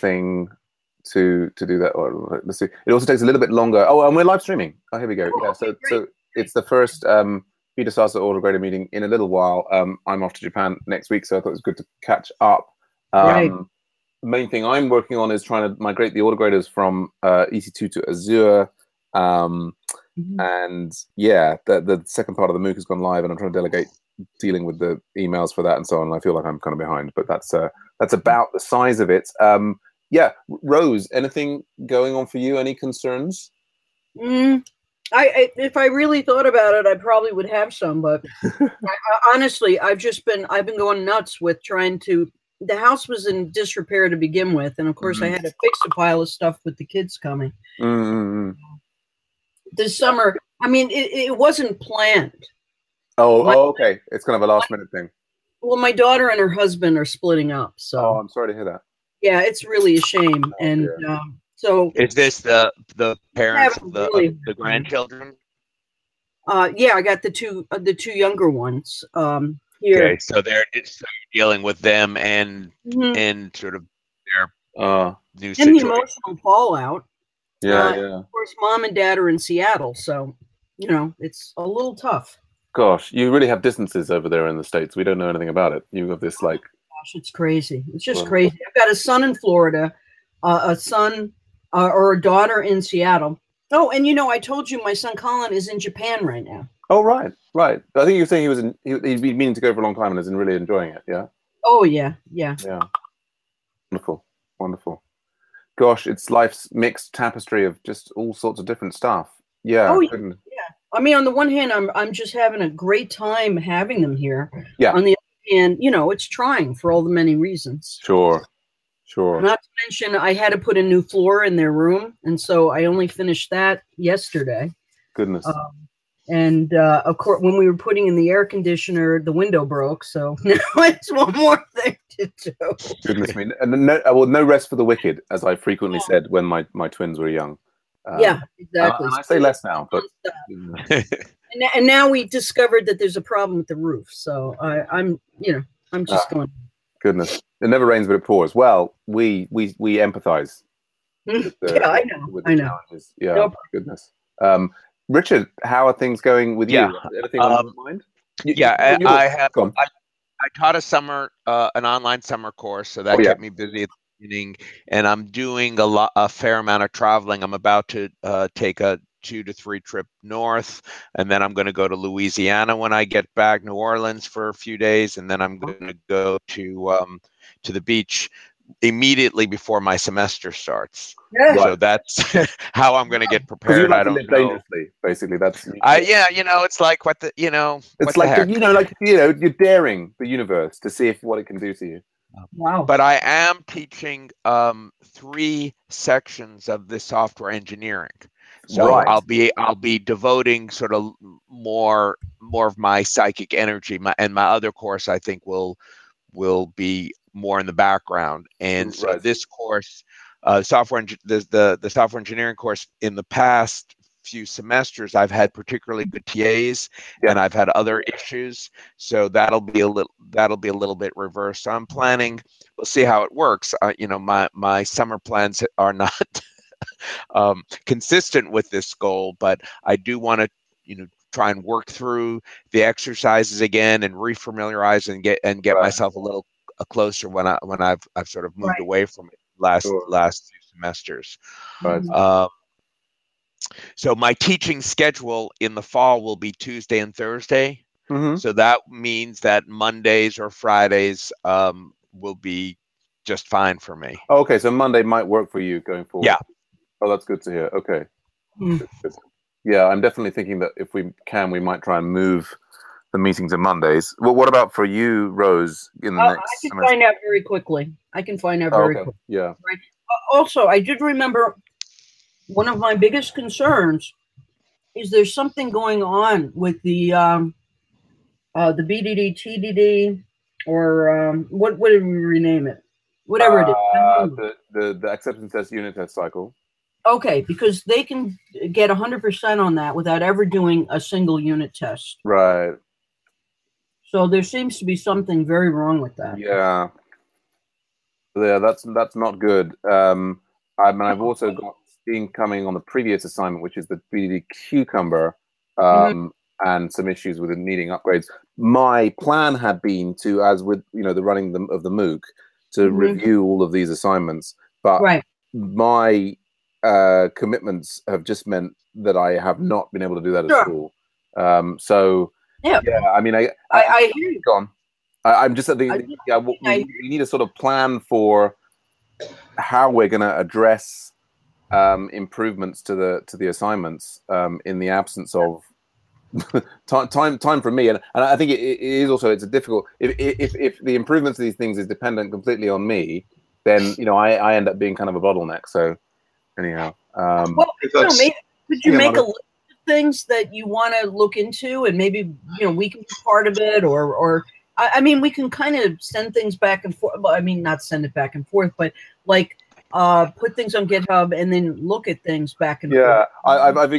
thing to do that. Or, let's see. It also takes a little bit longer. Oh, and we're live streaming. Oh, here we go. Oh, yeah. okay, So it's the first Peter Sasa AutoGrader meeting in a little while. I'm off to Japan next week, so I thought it was good to catch up. right. The main thing I'm working on is trying to migrate the AutoGraders from EC2 to Azure. And yeah, the second part of the MOOC has gone live, and I'm trying to delegate dealing with the emails for that and so on. And I feel like I'm kind of behind, but that's about the size of it. Yeah, Rose, anything going on for you? Any concerns? If I really thought about it, I probably would have some, but honestly, I've been going nuts with trying to. The house was in disrepair to begin with, and of course, I had to fix a pile of stuff with the kids coming. This summer, I mean, it wasn't planned. Oh, okay. It's kind of a last minute thing. Well, my daughter and her husband are splitting up, so. Oh, I'm sorry to hear that. Yeah, it's really a shame, and so. Is this the parents of the grandchildren? Yeah, I got the two younger ones here. Okay, so you're dealing with them and sort of their new situation. And the emotional fallout. Yeah. Of course, mom and dad are in Seattle, so it's a little tough. Gosh, you really have distances over there in the States. We don't know anything about it. You have this like. Gosh, it's crazy. It's just crazy. I've got a son in Florida, a son or a daughter in Seattle. Oh, and I told you my son Colin is in Japan right now. Oh, right. I think you were saying he'd been meaning to go for a long time and is really enjoying it. Yeah. Oh yeah. Wonderful. Gosh, it's life's mixed tapestry of just all sorts of different stuff. Yeah. Oh yeah. I mean, on the one hand, I'm just having a great time having them here. Yeah. On the other hand, it's trying for all the many reasons. Sure. Not to mention, I had to put a new floor in their room, and so I only finished that yesterday. Goodness. And of course, when we were putting in the air conditioner, the window broke. So now it's one more thing to do. Goodness me. And no rest for the wicked, as I frequently said when my twins were young. Yeah, exactly. And I say less now, but. And now we discovered that there's a problem with the roof. So I'm just going. Goodness, it never rains, but it pours. Well, we empathize. Yeah, I know. With the challenges. Yeah, no goodness. Richard, how are things going with you? Anything on your mind? I taught an online summer course, so that kept me busy at the beginning. And I'm doing a fair amount of traveling. I'm about to take a 2 to 3 trip north, and then I'm going to go to Louisiana when I get back, New Orleans for a few days, and then I'm going to go to the beach immediately before my semester starts. Yeah. So that's how I'm going to get prepared. I don't know. Dangerously, basically, that's. It's like It's like you're daring the universe to see what it can do to you. Wow. But I am teaching 3 sections of the software engineering. So I'll be devoting sort of more of my psychic energy. My other course I think will be more in the background. And so this course, the software engineering course, in the past few semesters, I've had particularly good TAs, and I've had other issues. So that'll be a little bit reversed. So I'm planning. We'll see how it works. My summer plans are not. Consistent with this goal, but I do want to, try and work through the exercises again and refamiliarize and get myself a little closer when I've sort of moved away from it last few semesters. Right. So my teaching schedule in the fall will be Tuesday and Thursday. Mm-hmm. So that means that Mondays or Fridays will be just fine for me. Okay, so Monday might work for you going forward. Yeah. Oh, that's good to hear. Okay. Good. Yeah, I'm definitely thinking that if we can, we might try and move the meeting to Mondays. Well, what about for you, Rose? In the next I can find out very quickly. Quickly. Yeah. Right. Also, I did remember one of my biggest concerns is there's something going on with the BDD, TDD, or what did we rename it? Whatever it is. The acceptance test unit test cycle. Okay, because they can get 100% on that without ever doing a single unit test. Right. So there seems to be something very wrong with that. Yeah. Yeah, that's not good. I've also got incoming on the previous assignment, which is the BDD Cucumber, and some issues with it needing upgrades. My plan had been to, as with the running of the MOOC, to review all of these assignments, but my commitments have just meant that I have not been able to do that at school. So yeah, I mean, I hear you. Go on. I'm just thinking, we need a sort of plan for how we're going to address improvements to the assignments in the absence of time for me, and I think it is also, it's a difficult, if the improvements of these things is dependent completely on me, then I end up being kind of a bottleneck. So anyhow, well, maybe could you make a list of things that you want to look into, and maybe we can be part of it, or I mean, we can kind of send things back and forth. Well, I mean, not send it back and forth, but like put things on GitHub and then look at things back and forth. I've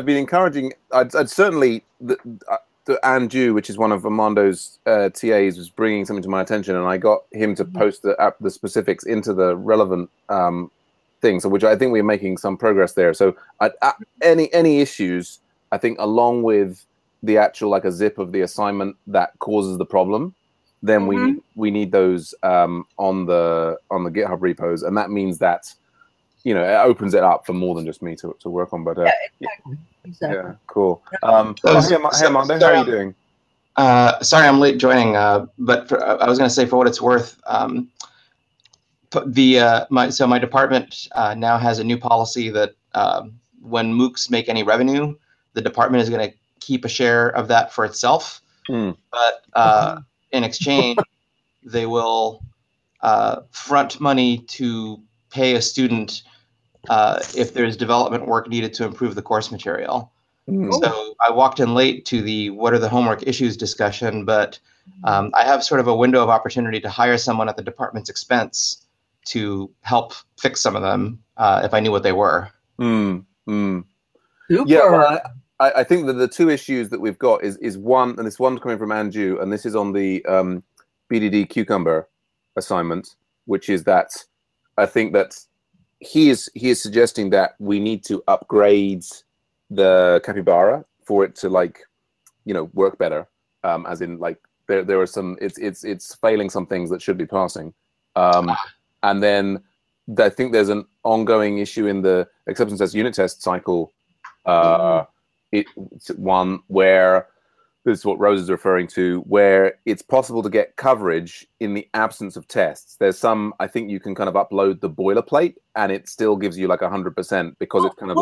been encouraging. I'd certainly the Andrew, which is one of Armando's TAs, was bringing something to my attention, and I got him to post the specifics into the relevant thing. So, which I think we're making some progress there. So, any issues, I think, along with the actual a zip of the assignment that causes the problem, then we need those on the GitHub repos, and that means that it opens it up for more than just me to work on. But exactly. Yeah, cool. Hey Armando, how are you doing? Sorry, I'm late joining. But I was going to say, for what it's worth, my department now has a new policy that when MOOCs make any revenue, the department is going to keep a share of that for itself. But in exchange, they will front money to pay a student if there's development work needed to improve the course material. So I walked in late to the what are the homework issues discussion, but I have sort of a window of opportunity to hire someone at the department's expense to help fix some of them if I knew what they were. Super. Yeah, well, I think that the two issues that we've got is one, and this one's coming from Andrew, and this is on the BDD Cucumber assignment, which is that I think that he is suggesting that we need to upgrade the capybara for it to work better, as in there are some it's failing some things that should be passing, and then I think there's an ongoing issue in the acceptance test unit test cycle. It's one where this is what Rose is referring to, where it's possible to get coverage in the absence of tests. There's some, I think you can kind of upload the boilerplate and it still gives you 100% because it's kind of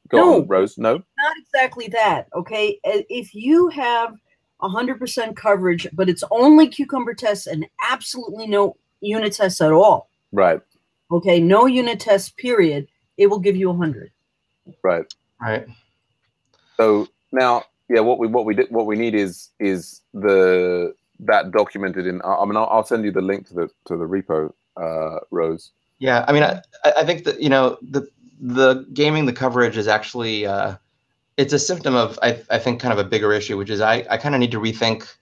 go on, Rose. No, not exactly that. Okay, if you have 100% coverage, but it's only Cucumber tests and absolutely no unit tests at all. Right. Okay, no unit tests, period. It will give you 100. Right. Right. So now, yeah, what we need is that documented in. I mean, I'll send you the link to the repo, Rose. Yeah, I mean, I think that the gaming the coverage is actually it's a symptom of I think kind of a bigger issue, which is I kind of need to rethink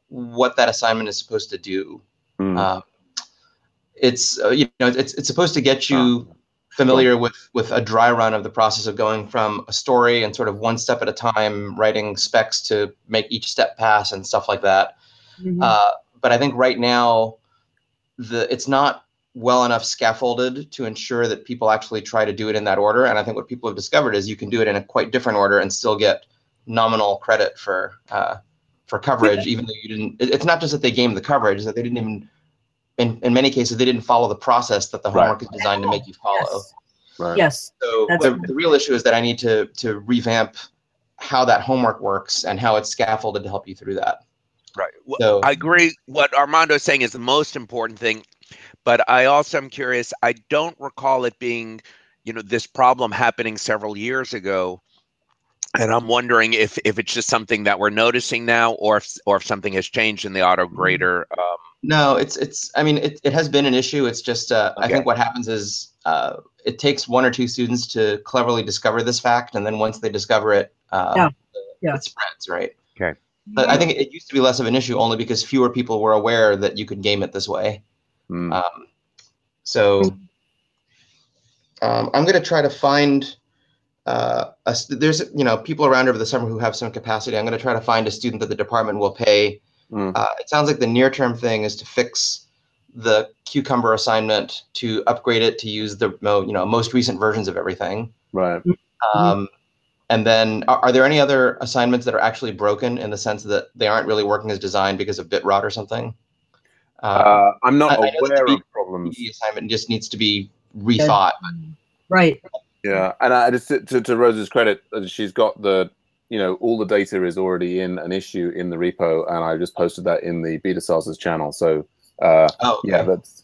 what that assignment is supposed to do. It's it's supposed to get you familiar with a dry run of the process of going from a story and sort of one step at a time writing specs to make each step pass and stuff like that. But I think right now it's not well enough scaffolded to ensure that people actually try to do it in that order. And I think what people have discovered is you can do it in a quite different order and still get nominal credit for coverage, even though you didn't. It's not just that they gamed the coverage, that they didn't even. In many cases, they didn't follow the process that the homework is designed to make you follow. Yes. Right. Yes. So the real issue is that I need to revamp how that homework works and how it's scaffolded to help you through that. Right. Well, So I agree. What Armando is saying is the most important thing, but I also am curious. I don't recall it being, this problem happening several years ago. And I'm wondering if it's just something that we're noticing now, or if something has changed in the AutoGrader. No, it's. I mean, it has been an issue. It's just. I think what happens is it takes one or two students to cleverly discover this fact, and then once they discover it, it spreads, right? Okay. But I think it used to be less of an issue only because fewer people were aware that you could game it this way. So I'm going to try to find there's people around over the summer who have some capacity. I'm going to try to find a student that the department will pay. It sounds like the near-term thing is to fix the Cucumber assignment, to upgrade it to use the most recent versions of everything. Right. And then, are there any other assignments that are actually broken in the sense that they aren't really working as designed because of bit rot or something? I'm not aware of problems. The assignment just needs to be rethought. Right. Yeah, and I just to Rose's credit, she's got all the data is already in an issue in the repo, and I just posted that in the beta sources channel. So yeah,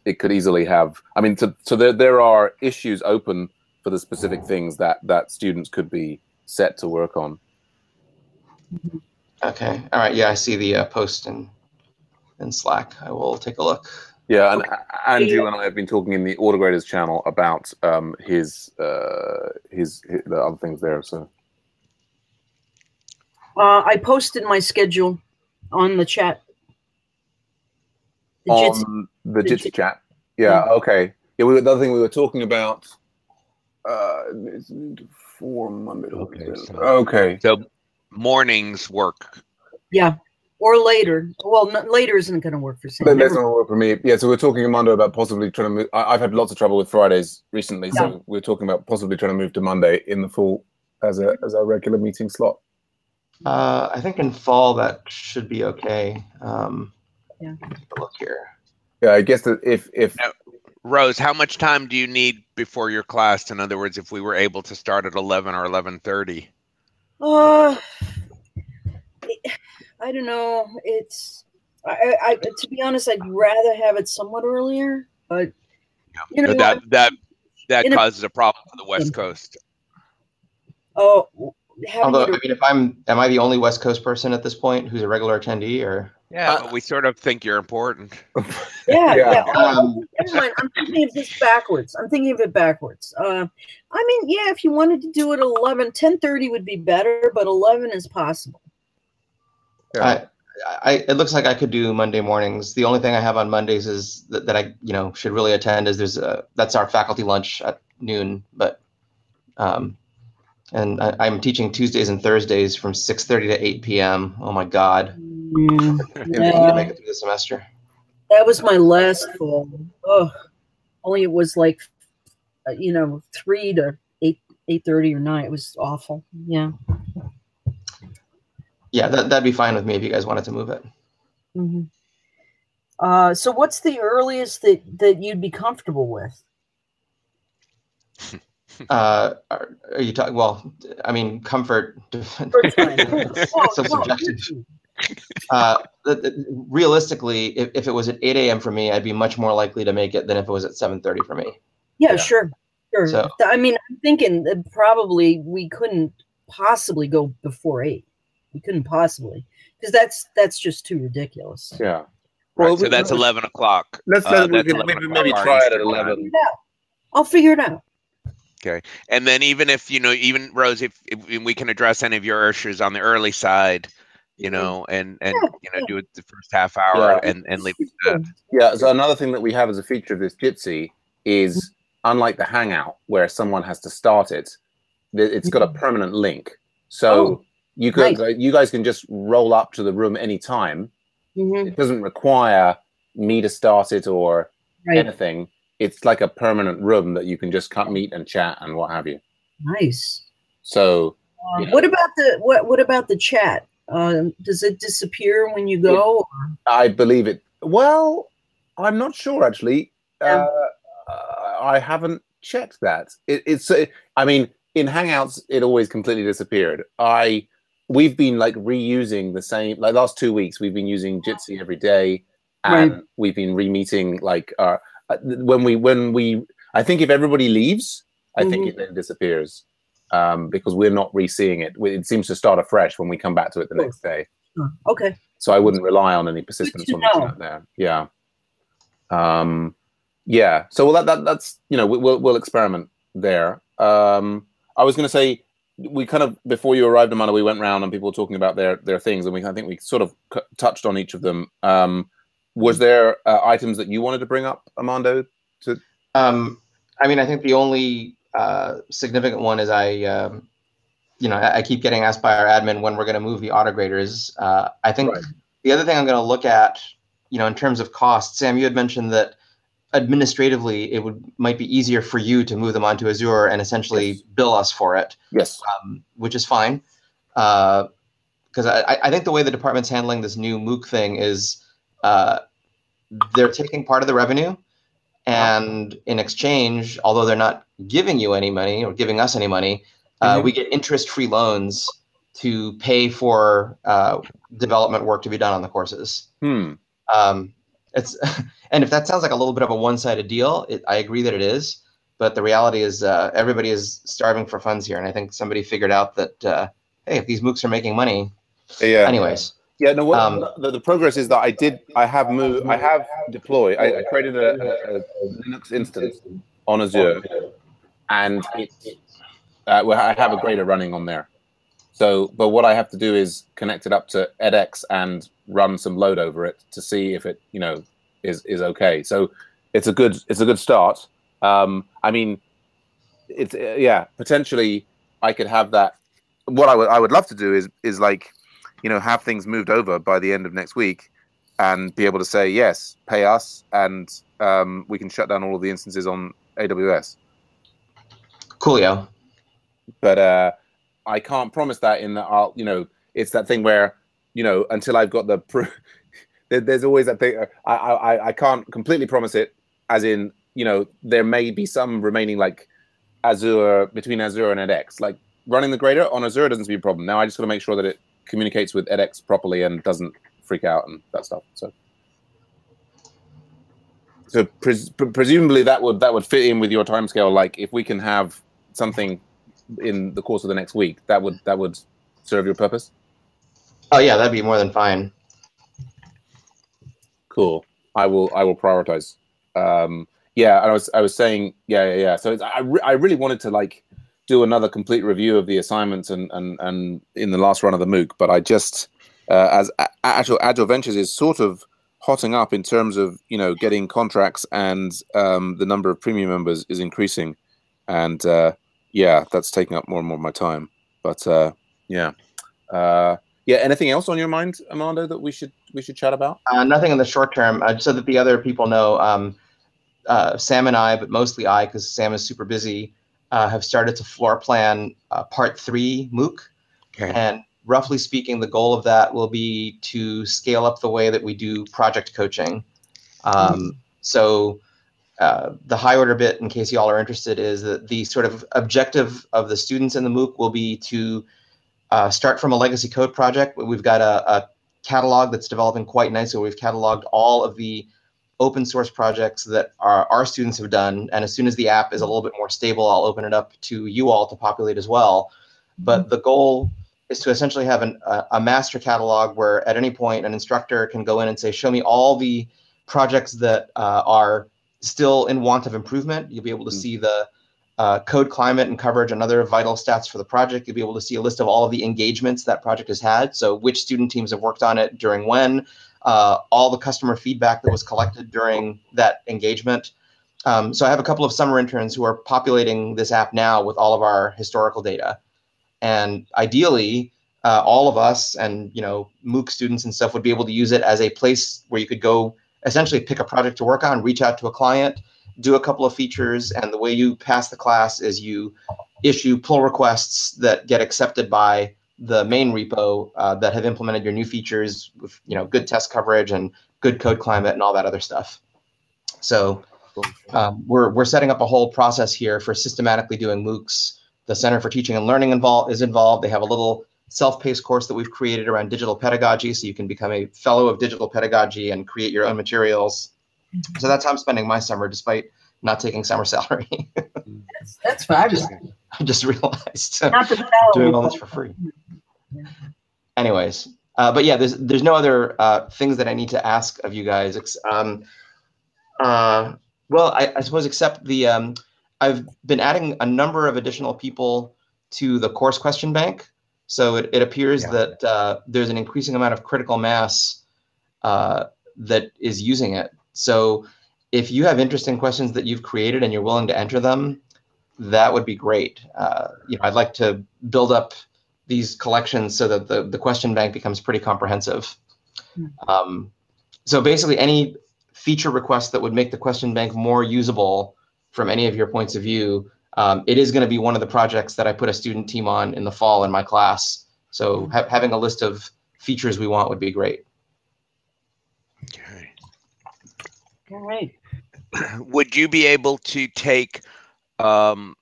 it could easily have. I mean, so there are issues open for the specific things that students could be set to work on. Okay. All right. Yeah, I see the post in Slack. I will take a look. Yeah, and Andrew and I have been talking in the AutoGraders channel about the other things there. So I posted my schedule on the chat. The Jitsi chat. Yeah. Okay. Yeah. The other thing we were talking about. For Monday. Okay. So mornings work. Yeah. Or later. Well, later isn't going to work for Sam. That's not work for me. Yeah, so we're talking Monday about possibly trying to move. I've had lots of trouble with Fridays recently, so we're talking about possibly trying to move to Monday in the fall as our regular meeting slot. I think in fall that should be okay. Yeah. Take a look here. Yeah, I guess that if now, Rose, how much time do you need before your class? In other words, if we were able to start at 11 or 11:30. I don't know. It's I to be honest, I'd rather have it somewhat earlier, but that causes a problem for the West Coast. Oh, although I mean, am I the only West Coast person at this point who's a regular attendee, or? Yeah, but we sort of think you're important. Yeah. Never mind. I'm thinking of this backwards. I'm thinking of it backwards. I mean, yeah, if you wanted to do it at 11, 10:30 would be better, but 11 is possible. Yeah. It looks like I could do Monday mornings. The only thing I have on Mondays is that I should really attend is that's our faculty lunch at noon, but and I'm teaching Tuesdays and Thursdays from 6:30 to 8 p.m. Oh my God. Yeah. To make it through the semester. That was my last fall. Oh, only it was like 3 to 8:30 or 9. It was awful. Yeah. Yeah, that'd be fine with me if you guys wanted to move it. Mm-hmm. So what's the earliest that you'd be comfortable with? Are you talking? Well, I mean, comfort. So subjective. Realistically, if it was at 8 a.m. for me, I'd be much more likely to make it than if it was at 7:30 for me. Yeah, sure. So, I mean, I'm thinking that probably we couldn't possibly go before 8. We couldn't possibly, because that's just too ridiculous. Yeah. Well, so that's 11 o'clock. Let's maybe try it at 11. I'll figure it out. Okay, and then even Rose, if we can address any of your issues on the early side, and do it the first half hour and leave it to that. Yeah. So another thing that we have as a feature of this Jitsi is, unlike the Hangout where someone has to start it, it's got a permanent link. So you guys can just roll up to the room anytime. It doesn't require me to start it or anything. It's like a permanent room that you can just meet and chat and what have you. Nice. So what about the chat? Does it disappear when you go? I believe it. Well, I'm not sure actually. I haven't checked that. I mean, in Hangouts, it always completely disappeared. We've been like reusing the same, like last 2 weeks, we've been using Jitsi every day, and we've been re-meeting like when we I think if everybody leaves, I think it then disappears because we're not re-seeing it. It seems to start afresh when we come back to it the next day. Okay. So I wouldn't rely on any persistence on the chat there. Yeah. Yeah. So that's we'll experiment there. I was going to say, we kind of, before you arrived, Amanda, we went round and people were talking about their things, and I think we sort of touched on each of them. Was there items that you wanted to bring up, Armando? I mean, I think the only significant one is I keep getting asked by our admin when we're going to move the AutoGraders. I think the other thing I'm going to look at, in terms of cost, Sam, you had mentioned that administratively it might be easier for you to move them onto Azure and essentially bill us for it. Yes. Which is fine. Because I think the way the department's handling this new MOOC thing is they're taking part of the revenue, and in exchange, although they're not giving you any money or giving us any money, we get interest-free loans to pay for development work to be done on the courses. It's and if that sounds like a little bit of a one-sided deal, I agree that it is. But the reality is everybody is starving for funds here, and I think somebody figured out that hey, if these MOOCs are making money, anyways. Yeah, no. The progress is that I have deployed. I created a Linux instance on Azure, and I have a grader running on there. So, but what I have to do is connect it up to edX and run some load over it to see if it, is okay. So, it's a good start. I mean, it's potentially I could have that. What I would love to do is like, have things moved over by the end of next week, and be able to say yes, pay us, and we can shut down all of the instances on AWS. Coolio. But I can't promise that in that it's that thing where, until I've got the proof, there's always that thing. I can't completely promise it, as in, there may be some remaining like Azure, between Azure and edX. Like running the grader on Azure doesn't seem to be a problem. Now I just got to make sure that it communicates with edX properly and doesn't freak out and that stuff. So presumably that would fit in with your timescale. Like if we can have something in the course of the next week, that would serve your purpose. Oh yeah, that'd be more than fine. Cool. I will prioritize. Yeah, I was saying yeah. So I really wanted to like do another complete review of the assignments and in the last run of the MOOC, but I just as Agile Ventures is sort of hotting up in terms of getting contracts, and the number of premium members is increasing, and that's taking up more and more of my time. But anything else on your mind, Armando, that we should chat about? Nothing in the short term, so that the other people know. Sam and I, but mostly I, because Sam is super busy, have started to floor plan part 3 MOOC. Okay. And roughly speaking, the goal of that will be to scale up the way that we do project coaching. So the high order bit, in case you all are interested, is that the sort of objective of the students in the MOOC will be to start from a legacy code project. We've got a catalog that's developing quite nicely. We've cataloged all of the open source projects that our students have done. And as soon as the app is a little bit more stable, I'll open it up to you all to populate as well. But the goal is to essentially have a master catalog where at any point an instructor can go in and say, show me all the projects that are still in want of improvement. You'll be able to see the code climate and coverage and other vital stats for the project. You'll be able to see a list of all of the engagements that project has had. So which student teams have worked on it during when, all the customer feedback that was collected during that engagement. So I have a couple of summer interns who are populating this app now with all of our historical data. And ideally, all of us and MOOC students and stuff would be able to use it as a place where you could go essentially pick a project to work on, reach out to a client, do a couple of features, and the way you pass the class is you issue pull requests that get accepted by the main repo that have implemented your new features with good test coverage and good code climate and all that other stuff. So we're setting up a whole process here for systematically doing MOOCs. The Center for Teaching and Learning is involved. They have a little self-paced course that we've created around digital pedagogy, so you can become a fellow of digital pedagogy and create your own materials. So that's how I'm spending my summer, despite not taking summer salary. That's fabulous. I just realized Not the doing all this for free. Anyways, but yeah, there's no other things that I need to ask of you guys. Well, I suppose except the I've been adding a number of additional people to the course question bank. So it appears that there's an increasing amount of critical mass that is using it. So if you have interesting questions that you've created and you're willing to enter them, that would be great. I'd like to build up these collections so that the question bank becomes pretty comprehensive. So basically, any feature request that would make the question bank more usable from any of your points of view, it is going to be one of the projects that I put a student team on in the fall in my class. So having a list of features we want would be great. Okay. All right. Would you be able to take sort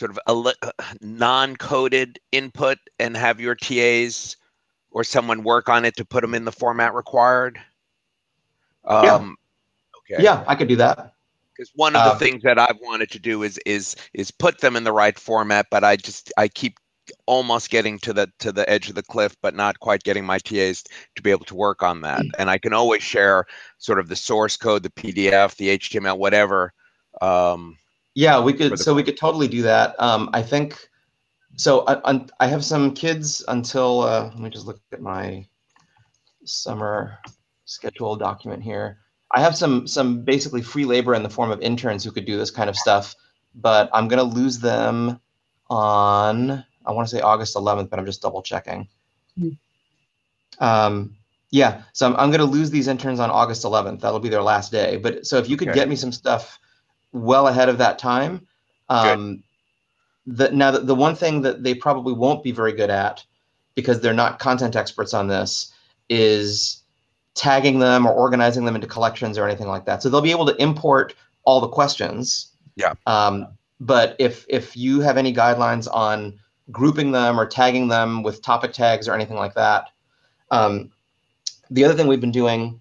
of a non-coded input and have your TAs or someone work on it to put them in the format required? Yeah. Okay. Yeah, I could do that. Because one of the things that I've wanted to do is put them in the right format, but I keep almost getting to the edge of the cliff, but not quite getting my TAs to be able to work on that. And I can always share sort of the source code, the PDF, the HTML, whatever. Yeah, we could. So we could totally do that. I think. So I have some kids until. Let me just look at my summer schedule document here. I have some basically free labor in the form of interns who could do this kind of stuff, but I'm going to lose them on, I want to say August 11th, but I'm just double checking. Yeah, so I'm going to lose these interns on August 11th. That'll be their last day. But so if you could get me some stuff well ahead of that time. Now, the one thing that they probably won't be very good at, because they're not content experts on this, is tagging them or organizing them into collections or anything like that. So they'll be able to import all the questions. Yeah. But if you have any guidelines on grouping them or tagging them with topic tags or anything like that. The other thing we've been doing,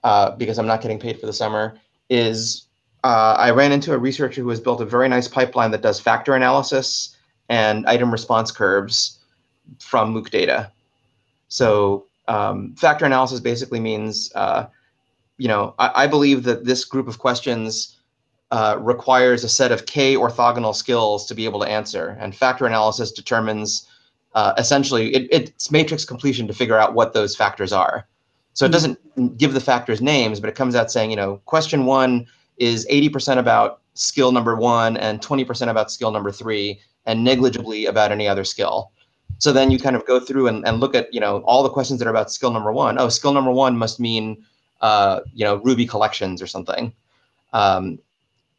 because I'm not getting paid for the summer, is I ran into a researcher who has built a very nice pipeline that does factor analysis and item response curves from MOOC data. So factor analysis basically means, I believe that this group of questions requires a set of K orthogonal skills to be able to answer. And factor analysis determines, essentially, it's matrix completion to figure out what those factors are. So it doesn't give the factors names, but it comes out saying, question 1 is 80% about skill number 1 and 20% about skill number 3 and negligibly about any other skill. So then you kind of go through and look at, all the questions that are about skill number 1. Oh, skill number 1 must mean, Ruby collections or something. And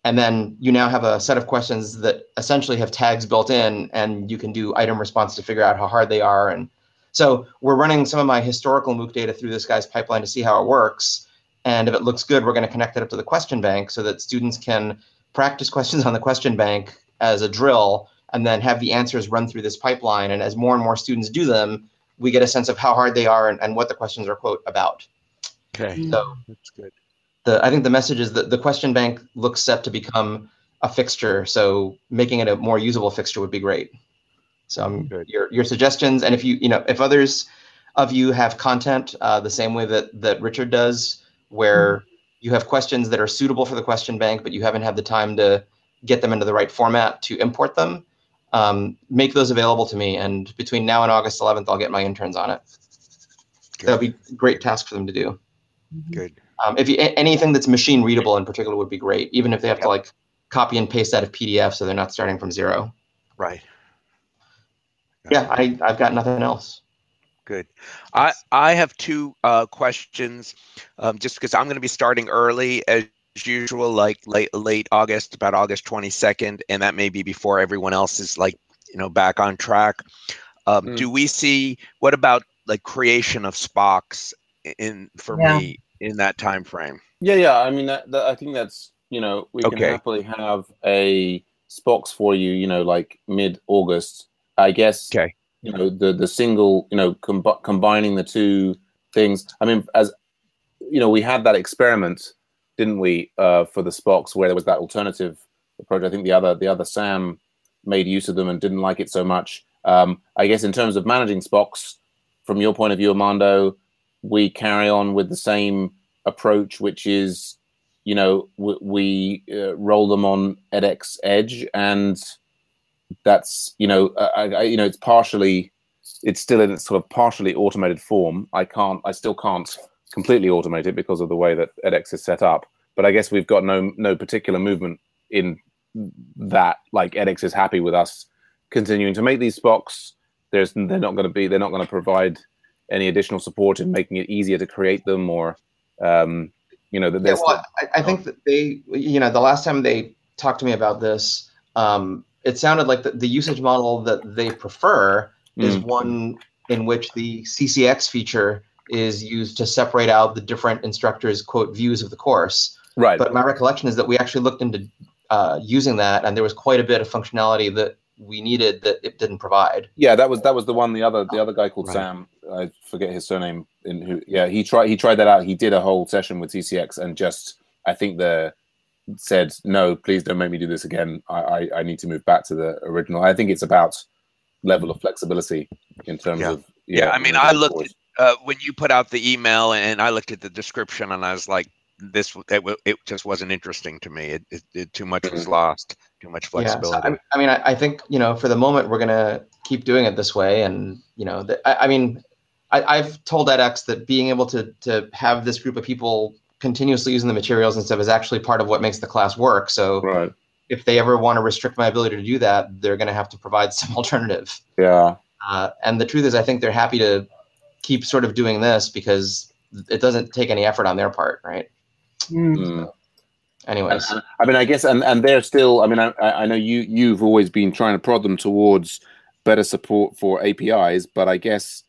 then you now have a set of questions that essentially have tags built in, and you can do item response to figure out how hard they are. And so we're running some of my historical MOOC data through this guy's pipeline to see how it works. And if it looks good, we're going to connect it up to the question bank so that students can practice questions on the question bank as a drill and then have the answers run through this pipeline. And as more and more students do them, we get a sense of how hard they are and what the questions are, quote, about. Okay, so that's good. I think the message is that the question bank looks set to become a fixture. So making it a more usable fixture would be great. So your suggestions, and if if others of you have content the same way that Richard does, where you have questions that are suitable for the question bank, but you haven't had the time to get them into the right format to import them, make those available to me. And between now and August 11th, I'll get my interns on it. That'll be a great task for them to do. Good. Anything that's machine readable in particular would be great, even if they have to copy and paste out of PDF so they're not starting from zero. Right. Yeah, I've got nothing else. Good. I have two questions, just because I'm going to be starting early as usual, like late August, about August 22nd, and that may be before everyone else is back on track. Do we see, what about creation of SPOCs for me in that time frame? Yeah. I mean, I think that's, we can happily have a SPOCs for you, like mid-August. I guess, the single, combining the two things. I mean, as we had that experiment, didn't we, for the SPOCs, where there was that alternative approach. I think the other Sam made use of them and didn't like it so much. I guess in terms of managing SPOCs, from your point of view, Armando, we carry on with the same approach, which is, we roll them on edX Edge, and that's, it's still in its sort of partially automated form. I still can't completely automate it because of the way that edX is set up. but I guess we've got no particular movement in that. Like edX is happy with us continuing to make these Spocks. They're not going to provide any additional support in making it easier to create them, or you know, that I think that they, you know, the last time they talked to me about this, it sounded like the usage model that they prefer is one in which the CCX feature is used to separate out the different instructors' quote views of the course. Right. But my recollection is that we actually looked into using that, and there was quite a bit of functionality that we needed that it didn't provide. Yeah, that was the one. The other guy called Sam, I forget his surname. He tried that out. He did a whole session with CCX and just, I think, said, no, please don't make me do this again. I need to move back to the original. I think it's about level of flexibility in terms of. Yeah, I mean, I looked at, when you put out the email, and I looked at the description, and I was like, it just wasn't interesting to me. It too much was lost, too much flexibility. Yeah, so I mean, I think, you know, for the moment we're gonna keep doing it this way, and you know, I mean, I've told edX that being able to have this group of people continuously using the materials and stuff is actually part of what makes the class work. So if they ever want to restrict my ability to do that, they're going to have to provide some alternative. Yeah. And the truth is, I think they're happy to keep sort of doing this because it doesn't take any effort on their part, right? So, anyways, I mean, I guess, and they're still. I mean, I know you've always been trying to prod them towards better support for APIs, but I guess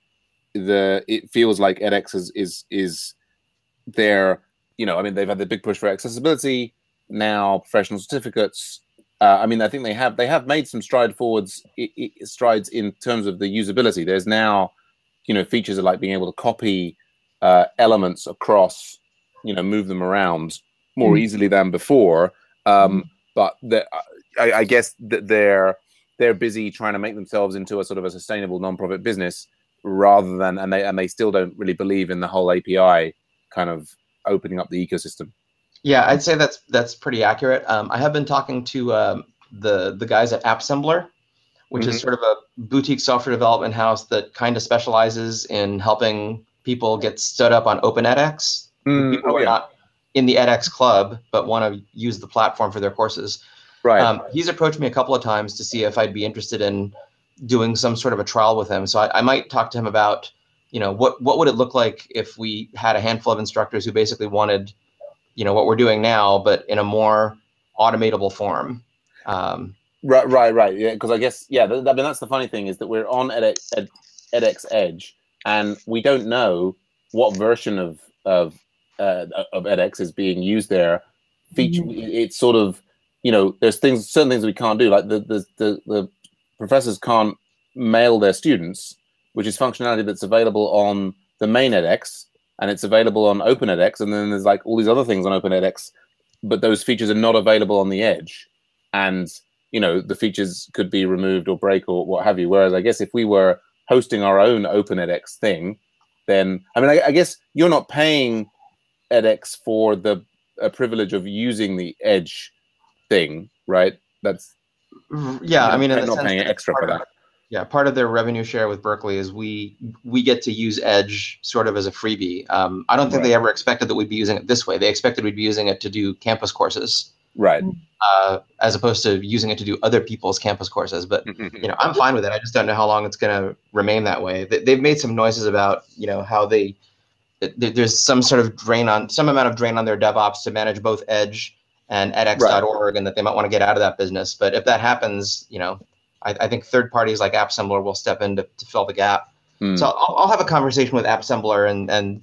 it feels like edX is their. You know, I mean, they've had the big push for accessibility, now professional certificates. I mean, I think they have made some strides in terms of the usability. There's now, you know, features of like being able to copy elements across, you know, move them around more easily than before. But I guess that they're busy trying to make themselves into a sort of a sustainable non-profit business rather than, and they still don't really believe in the whole API kind of opening up the ecosystem. Yeah, I'd say that's pretty accurate. I have been talking to the guys at AppSembler, which is sort of a boutique software development house that kind of specializes in helping people get stood up on OpenEdX. People who are not in the edX club but want to use the platform for their courses. Right. He's approached me a couple of times to see if I'd be interested in doing some sort of a trial with him. So I might talk to him about, you know, what would it look like if we had a handful of instructors who basically wanted, you know, what we're doing now, but in a more automatable form. Right. Yeah, because I guess, I mean, that's the funny thing is that we're on edX Edge, and we don't know what version of edX is being used there. It's sort of, you know, there's certain things we can't do, like the professors can't mail their students, which is functionality that's available on the main edX, and it's available on OpenEdX, and then there's like all these other things on OpenEdX, but those features are not available on the edge, and you know, the features could be removed or break or what have you. Whereas I guess if we were hosting our own OpenEdX thing, then I mean, I guess you're not paying edX for the privilege of using the edge thing, right? That's I mean, in the not sense paying extra for that. Yeah, part of their revenue share with Berkeley is we get to use Edge sort of as a freebie. I don't think they ever expected that we'd be using it this way. They expected we'd be using it to do campus courses, right? As opposed to using it to do other people's campus courses. But you know, I'm fine with it. I just don't know how long it's going to remain that way. They've made some noises about, you know, how there's some amount of drain on their DevOps to manage both Edge and edX.org, and that they might want to get out of that business. But if that happens, you know, I think third parties like AppSembler will step in to fill the gap. So I'll have a conversation with AppSembler and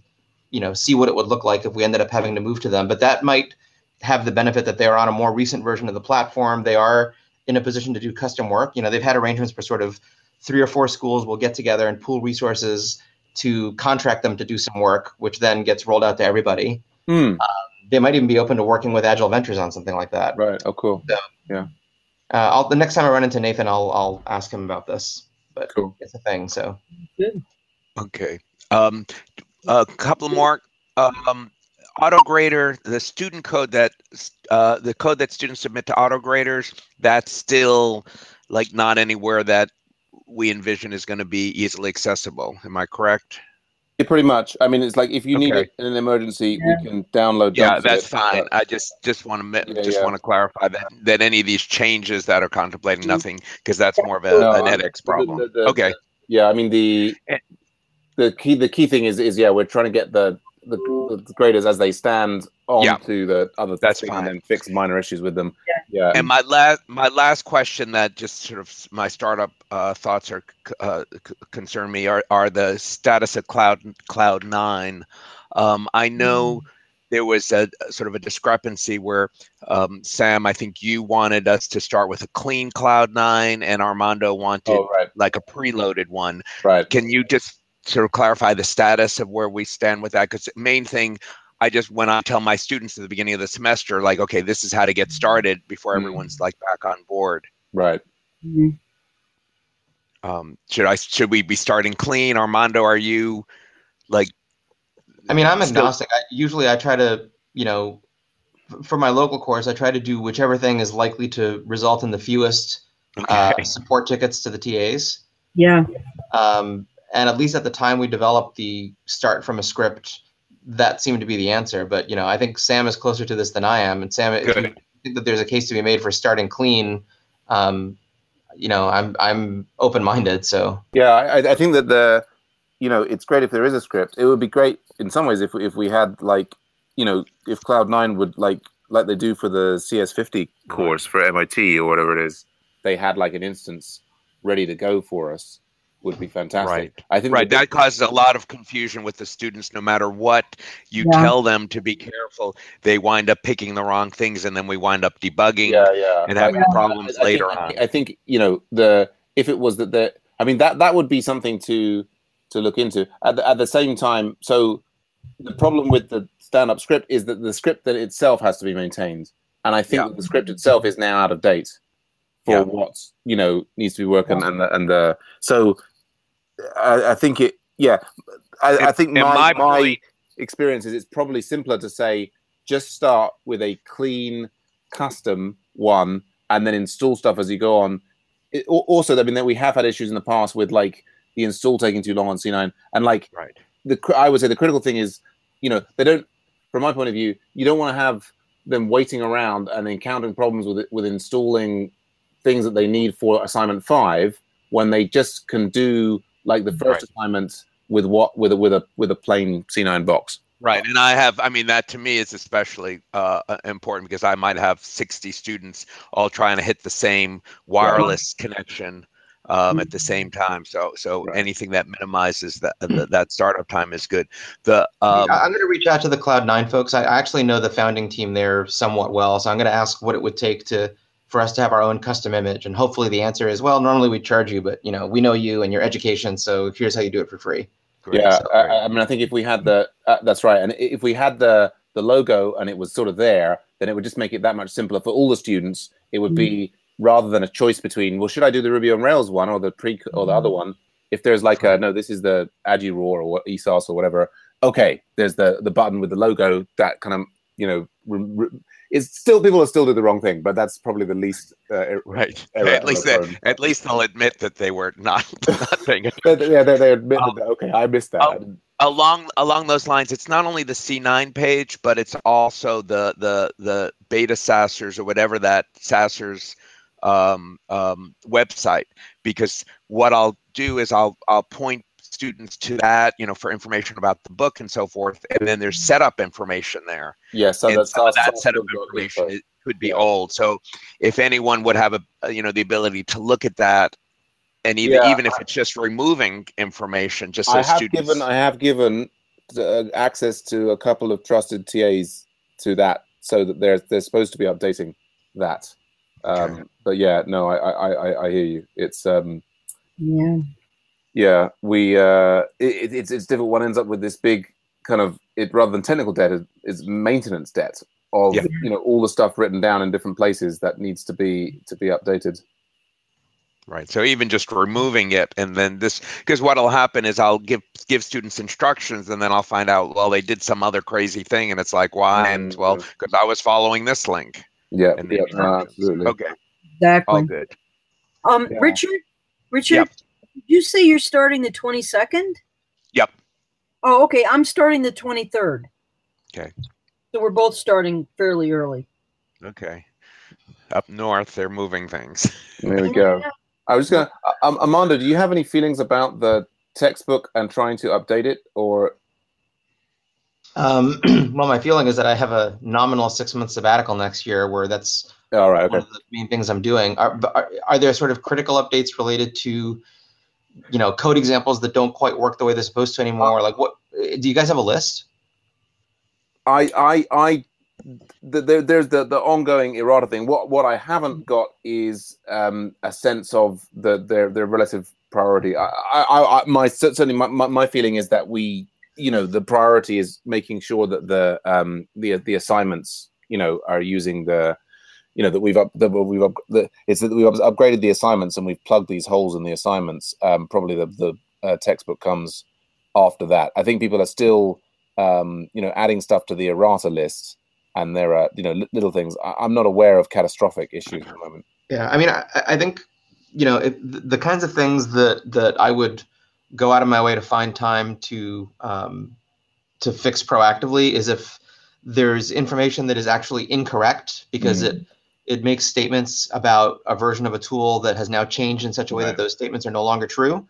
you know, see what it would look like if we ended up having to move to them. But that might have the benefit that they are on a more recent version of the platform. They are in a position to do custom work. You know, they've had arrangements for sort of 3 or 4 schools will get together and pool resources to contract them to do some work, which then gets rolled out to everybody. They might even be open to working with Agile Ventures on something like that. Right. Oh, cool. So, yeah. The next time I run into Nathan, I'll ask him about this. But cool. It's a thing. So. Good. Okay. A couple more. AutoGrader, the student code the code that students submit to AutoGraders, that's still like not anywhere that we envision is going to be easily accessible. Am I correct? Yeah, pretty much. I mean, it's like if you need it in an emergency, we can download. Yeah, that's fine. I just want to clarify that any of these changes that are contemplating nothing, because that's more of an edX problem. Okay. Yeah, I mean the key thing is we're trying to get the graders as they stand onto the other thing and then fix minor issues with them. Yeah. And my last question that just sort of my startup thoughts are concern me are the status of Cloud 9. I know there was a sort of a discrepancy where Sam, I think you wanted us to start with a clean Cloud 9, and Armando wanted like a preloaded one. Right. Can you just sort of clarify the status of where we stand with that? Because the main thing, when I tell my students at the beginning of the semester, like, okay, this is how to get started before everyone's like back on board. Right. Should we be starting clean? Armando, are you like? I mean, I'm agnostic. I try to, for my local course, I try to do whichever thing is likely to result in the fewest support tickets to the TAs. Yeah. And at least at the time we developed the start from a script, that seemed to be the answer. But, I think Sam is closer to this than I am. And Sam, if you think that there's a case to be made for starting clean, I'm open-minded. So yeah, I think that it's great if there is a script. It would be great in some ways if we had if Cloud 9 would like they do for the CS50 course for MIT or whatever it is, they had like an instance ready to go for us. Would be fantastic. Right. I think that causes a lot of confusion with the students. No matter what you tell them to be careful, they wind up picking the wrong things, and then we wind up debugging and having problems later on. I think if it was that would be something to look into. At the same time, so the problem with the stand-up script is that the script that itself has to be maintained, and I think that the script itself is now out of date for what needs to be working, so. I think it. Yeah, I think my experience is it's probably simpler to say just start with a clean custom one and then install stuff as you go on. Also, I mean, that we have had issues in the past with like the install taking too long on C9, and like I would say the critical thing is they don't. From my point of view, you don't want to have them waiting around and encountering problems with installing things that they need for assignment 5 when they just can do like the first assignment with a plain C9 box. Right. And that to me is especially important because I might have 60 students all trying to hit the same wireless connection at the same time. So anything that minimizes that startup time is good. I'm going to reach out to the Cloud 9 folks. I actually know the founding team there somewhat well. So I'm going to ask what it would take for us to have our own custom image. And hopefully the answer is, well, normally we charge you, but we know you and your education. So here's how you do it for free. Great. Yeah. I mean, I think if we had that's right. And if we had the logo and it was sort of there, then it would just make it that much simpler for all the students. It would be rather than a choice between, well, should I do the Ruby on Rails one or the other one? If there's like no, this is the AgiRaw or ESAS or whatever. Okay. There's the button with the logo that kind of, it's still people will still do the wrong thing, but that's probably the least right. At least they'll admit that they were not paying attention. They admit that. Okay, I missed that. Along those lines, it's not only the C9 page, but it's also the beta Sassers or whatever that Sassers website. Because what I'll do is I'll point students to that, for information about the book and so forth, and then there's setup information there. Yes, so that setup information could be old. So if anyone would have the ability to look at that, and even if it's just removing information, just so students. I have given access to a couple of trusted TAs to that, so that they're supposed to be updating that. But yeah, no, I hear you. It's Yeah, it's difficult. One ends up with this big kind of rather than technical debt is maintenance debt of all the stuff written down in different places that needs to be updated. Right. So even just removing it, and then because what'll happen is I'll give students instructions, and then I'll find out, well, they did some other crazy thing, and it's like, why? And well, because I was following this link. Yeah. Absolutely. Okay. Exactly. All good. Richard. Yep. Did you say you're starting the 22nd? Yep. Oh, okay. I'm starting the 23rd. Okay. So we're both starting fairly early. Okay. Up north, they're moving things. There we go. I was gonna, Amanda, do you have any feelings about the textbook and trying to update it, or? Well, my feeling is that I have a nominal 6-month sabbatical next year, where that's All right, okay. one of the main things I'm doing. Are there sort of critical updates related to, code examples that don't quite work the way they're supposed to anymore? Like, what do you guys have a list? There's the ongoing errata thing. What I haven't got is a sense of their relative priority. Certainly my feeling is that we, the priority is making sure that the assignments, are using the, that we've upgraded the assignments and we've plugged these holes in the assignments. Probably the textbook comes after that. I think people are still adding stuff to the errata list, and there are little things. I'm not aware of catastrophic issues at the moment. Yeah, I mean, I think the kinds of things that I would go out of my way to find time to fix proactively is if there's information that is actually incorrect because it makes statements about a version of a tool that has now changed in such a way that those statements are no longer true,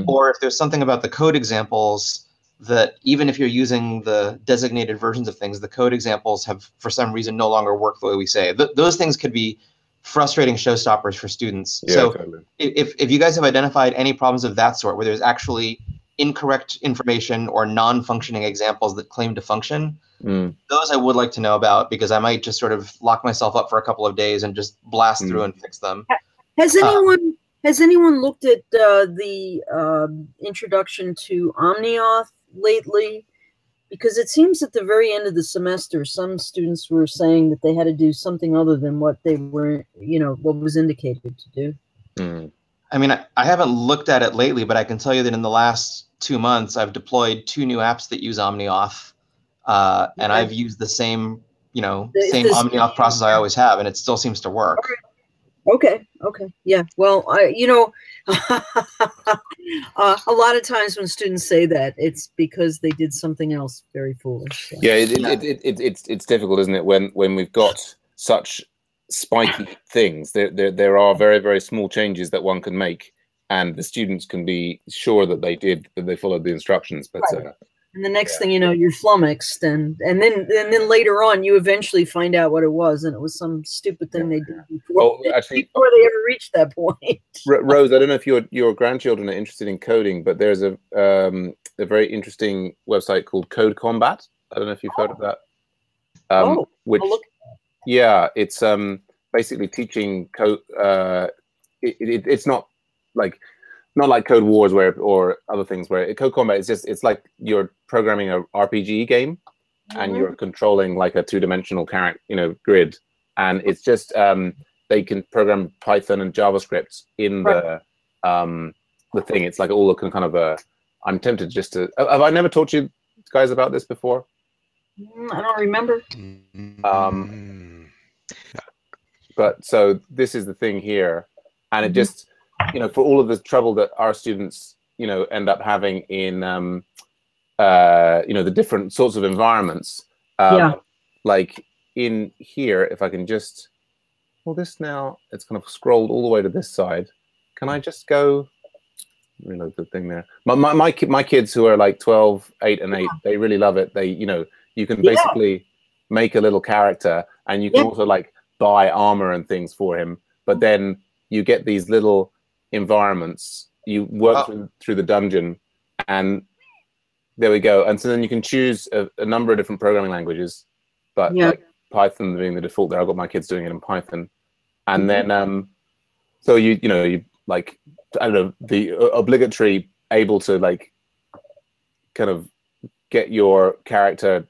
or if there's something about the code examples that even if you're using the designated versions of things, the code examples have for some reason no longer work the way we say. Those things could be frustrating showstoppers for students. Yeah, so totally. if you guys have identified any problems of that sort, where there's actually incorrect information or non-functioning examples that claim to function, those I would like to know about, because I might just sort of lock myself up for a couple of days and just blast through and fix them. Has anyone looked at the introduction to OmniAuth lately? Because it seems at the very end of the semester, some students were saying that they had to do something other than what they were, what was indicated to do. I mean, I haven't looked at it lately, but I can tell you that in the last 2 months, I've deployed 2 new apps that use OmniAuth, and I've used the same OmniAuth process I always have, and it still seems to work. Okay. Yeah. Well, a lot of times when students say that, it's because they did something else very foolish. So. Yeah, it's difficult, isn't it? When we've got such spiky things, there are very, very small changes that one can make, and the students can be sure that they followed the instructions. But and the next thing you know, you're flummoxed, and then later on, you eventually find out what it was, and it was some stupid thing they did before they ever reached that point. Rose, I don't know if your grandchildren are interested in coding, but there's a very interesting website called Code Combat. I don't know if you've heard of that. It's basically teaching code. It's not like Code Wars or other things where Code Combat is it's like you're programming a RPG game and you're controlling like a 2-dimensional character, grid, and it's just they can program Python and JavaScript in the thing. It's like all the kind of I'm tempted just to. Have I never taught you guys about this before? I don't remember. But so this is the thing here, and it just. For all of the trouble that our students, end up having in, the different sorts of environments, like in here, if I can just, this now, it's kind of scrolled all the way to this side. Can I just go, reload the thing there? My kids who are like 12, 8 and 8, they really love it. They, you can basically make a little character, and you can also like buy armor and things for him, but then you get these little environments, you work through the dungeon, and there we go. And so then you can choose a number of different programming languages, but like Python being the default there. I've got my kids doing it in Python, and then so you like, I don't know, the obligatory able to like kind of get your character,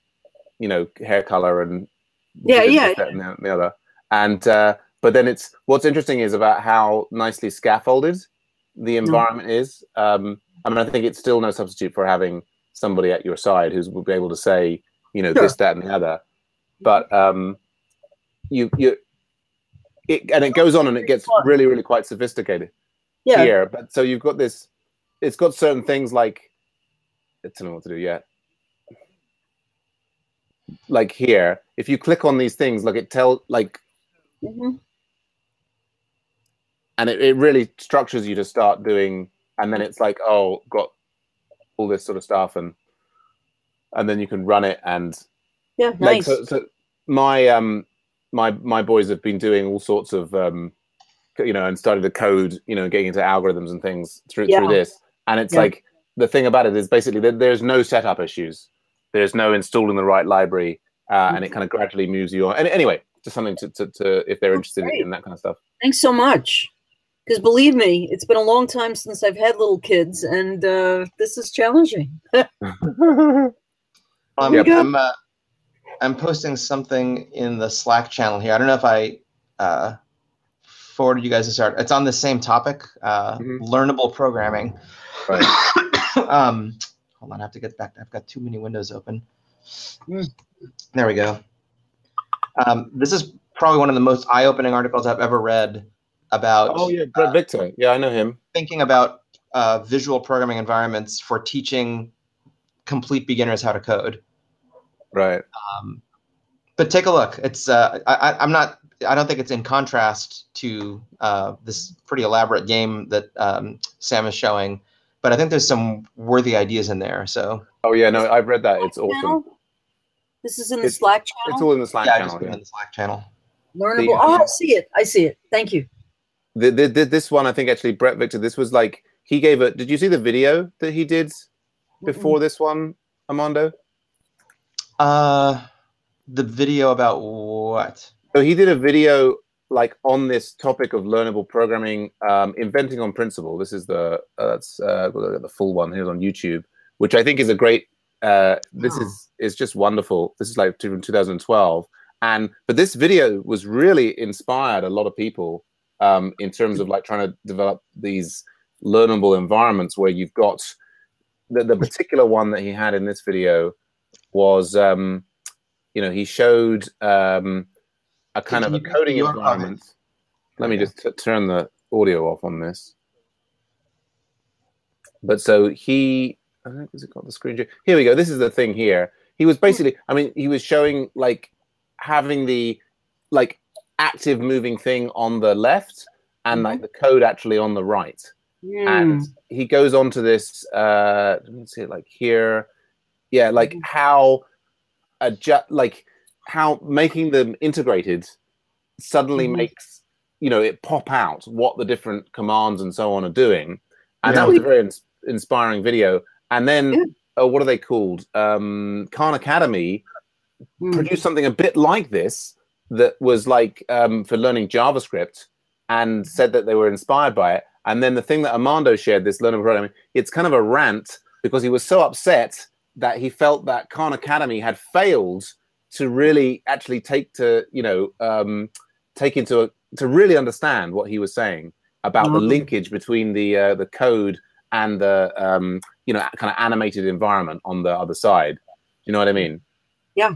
hair color and and the other, and but then what's interesting is about how nicely scaffolded the environment is. I think it's still no substitute for having somebody at your side who will be able to say, this, that, and the other. But it goes on and it gets really, really quite sophisticated here. But so you've got this. It's got certain things like tell me what to do. Yeah. Like here, if you click on these things, like it tell like, and it really structures you to start doing, and then it's like, oh, got all this sort of stuff, and then you can run it, and nice. Like, so my my boys have been doing all sorts of and started to code, getting into algorithms and things through this, and it's like the thing about it is basically that there's no setup issues. There's no installing the right library, and it kind of gradually moves you on. And anyway, just something to if they're interested in that kind of stuff. Thanks so much. Because believe me, it's been a long time since I've had little kids, and this is challenging. I'm posting something in the Slack channel here. I don't know if I forwarded you guys to start. It's on the same topic, learnable programming. Right. Hold on, I have to get back. I've got too many windows open. There we go. This is probably one of the most eye-opening articles I've ever read about. Oh yeah, Brett Victor. Yeah, I know him. Thinking about visual programming environments for teaching complete beginners how to code. Right. But take a look. It's I'm not. I don't think it's in contrast to this pretty elaborate game that Sam is showing. But I think there's some worthy ideas in there. So. Oh yeah, no, I've read that. It's awesome. This is in the Slack channel. It's all in the Slack channel. I just put it in the Slack channel. Learnable. I see it. I see it. Thank you. This one, I think actually, Brett Victor. This was like he gave it. Did you see the video that he did before this one, Armando? The video about what? So he did a video like on this topic of learnable programming, inventing on principle. This is the the full one. Here's on YouTube, which I think is a great. This is just wonderful. This is like from 2012, but this video was really inspired a lot of people in terms of like trying to develop these learnable environments where you've got the particular one that he had in this video was he showed a kind of a coding environment. Let me just turn the audio off on this. But so he, I think, has it got the screen? Here we go. This is the thing here. He was basically, I mean, he was showing like having the like active moving thing on the left and like the code actually on the right. And he goes on to this, let me see it like here. Yeah, like how how making them integrated suddenly makes it pop out what the different commands and so on are doing, and that was a very inspiring video. And then what are they called? Khan Academy produced something a bit like this that was like for learning JavaScript, and said that they were inspired by it. And then the thing that Armando shared, this learning programming, it's kind of a rant because he was so upset that he felt that Khan Academy had failed to really actually to really understand what he was saying about the linkage between the code and the kind of animated environment on the other side. You know what I mean? Yeah.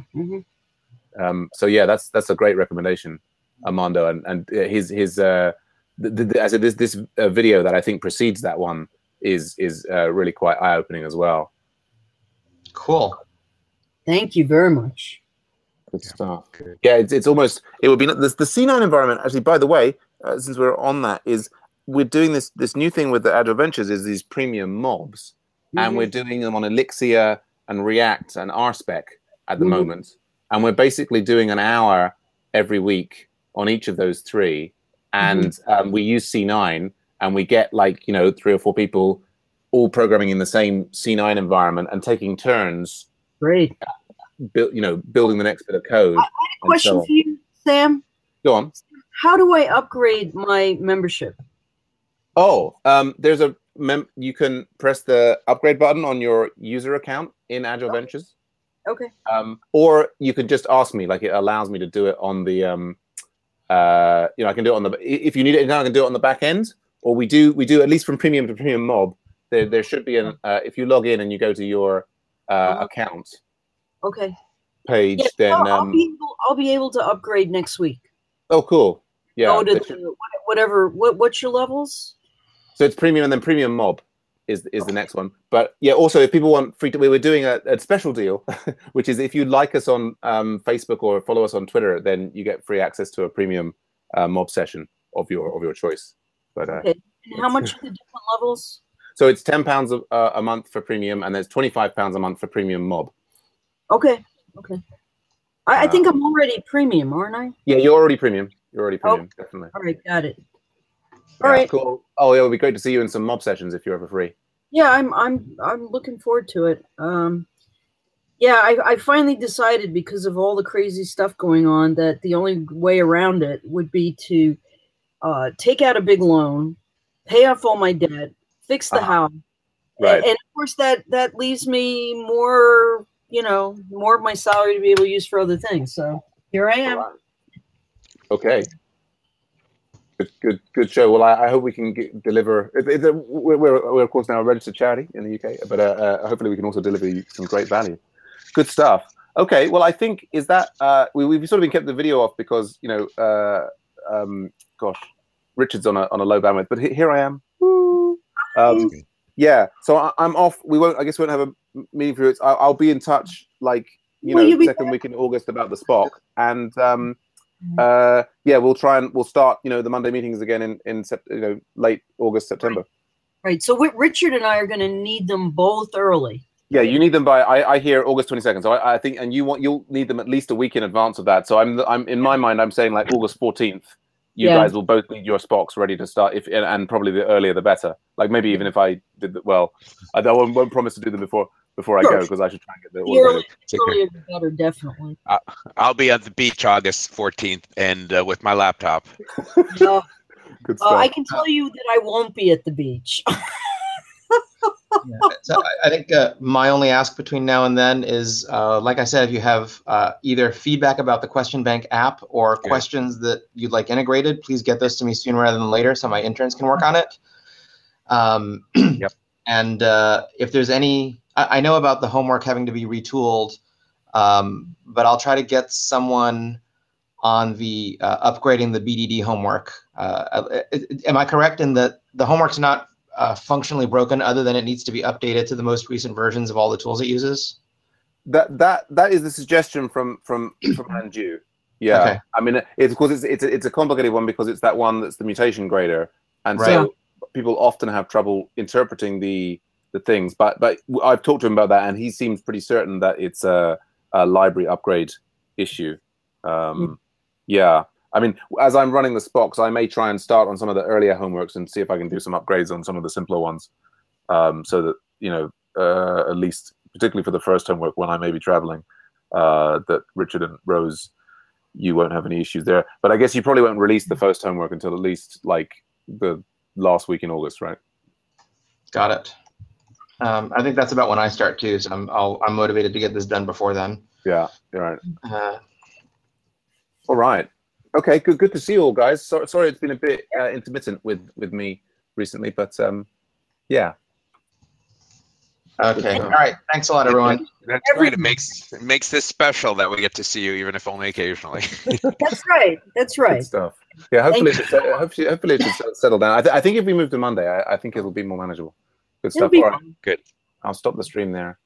So yeah, that's a great recommendation, Armando, and his this video that I think precedes that one is really quite eye-opening as well. Cool. Thank you very much. Good stuff. Yeah, it's almost, it would be the C9 environment. Actually, by the way, since we're on that, is we're doing this new thing with the Agile Ventures is these premium mobs, and we're doing them on Elixir and React and RSpec at the moment, and we're basically doing an hour every week on each of those three, and we use C9, and we get like 3 or 4 people all programming in the same C9 environment and taking turns. Great. Building the next bit of code. I had a question for you, Sam. Go on. How do I upgrade my membership? Oh, there's you can press the upgrade button on your user account in Agile Ventures. Okay. Or you can just ask me. Like, it allows me to do it on the I can do it on the, if you need it, I can do it on the back end. Or we do at least from premium to premium mob. There should be an if you log in and you go to your account. Okay. Page, yeah, then I'll be able to upgrade next week. Oh, cool. Yeah. Whatever. What's your levels? So it's premium and then premium mob. is the next one. But yeah, also if people want free, we were doing a special deal, which is if you like us on Facebook or follow us on Twitter, then you get free access to a premium mob session of your choice. But okay. And how much are the different levels? So it's £10 a month for premium, and there's £25 a month for premium mob. Okay. Okay. I think I'm already premium, aren't I? Yeah, you're already premium. You're already premium, definitely. All right, got it. All right, cool. Oh, yeah, it would be great to see you in some mob sessions if you're ever free. Yeah, I'm looking forward to it. Yeah, I finally decided, because of all the crazy stuff going on, that the only way around it would be to take out a big loan, pay off all my debt, fix the house, right? And of course that leaves me more, more of my salary to be able to use for other things. So here I am. Right. Okay. Good show. Well, I hope we can deliver. We're of course now a registered charity in the UK, but hopefully we can also deliver you some great value. Good stuff. Okay. Well, I think is that we've sort of been kept the video off because gosh, Richard's on a low bandwidth, but here I am. Yeah. So I'm off. I guess we won't have a meeting for it. I'll be in touch second week in August about the Spock, and yeah, we'll start the Monday meetings again in late August, September. Right. So Richard and I are going to need them both early. Yeah, you need them by I hear August 22nd. So I think, and you'll need them at least a week in advance of that. So I'm in my mind I'm saying like August 14th. You guys will both need your Spocks ready to start, and probably the earlier the better. Like maybe even if I did that, well, I won't promise to do them before I go, because I should try and get the earlier the better, definitely. I'll be at the beach August 14th and with my laptop. Good stuff. I can tell you that I won't be at the beach. Yeah. So I think my only ask between now and then is, like I said, if you have either feedback about the Question Bank app or questions that you'd like integrated, please get those to me sooner rather than later so my interns can work on it. Yep. And if there's any, I know about the homework having to be retooled, but I'll try to get someone on the upgrading the BDD homework. Am I correct in that the homework's not functionally broken, other than it needs to be updated to the most recent versions of all the tools it uses? That is the suggestion from Andrew. Yeah, okay. I mean, it's a complicated one because it's that one that's the mutation grader, and so people often have trouble interpreting the things. But I've talked to him about that, and he seems pretty certain that it's a library upgrade issue. Yeah. I mean, as I'm running the Spocks, I may try and start on some of the earlier homeworks and see if I can do some upgrades on some of the simpler ones, so that at least, particularly for the first homework when I may be traveling, that Richard and Rose, you won't have any issues there. But I guess you probably won't release the first homework until at least like the last week in August, right? Got it. I think that's about when I start too, so I'm motivated to get this done before then. Yeah, you're right. All right. Okay, good to see you all, guys. Sorry it's been a bit intermittent with me recently, but yeah. Okay. All right. Thanks a lot, everyone. That's great. It makes this special that we get to see you, even if only occasionally. That's right. That's right. Good stuff. Yeah. Hopefully it should settle down. I think if we move to Monday, I think it'll be more manageable. Good stuff. All right. Good. I'll stop the stream there.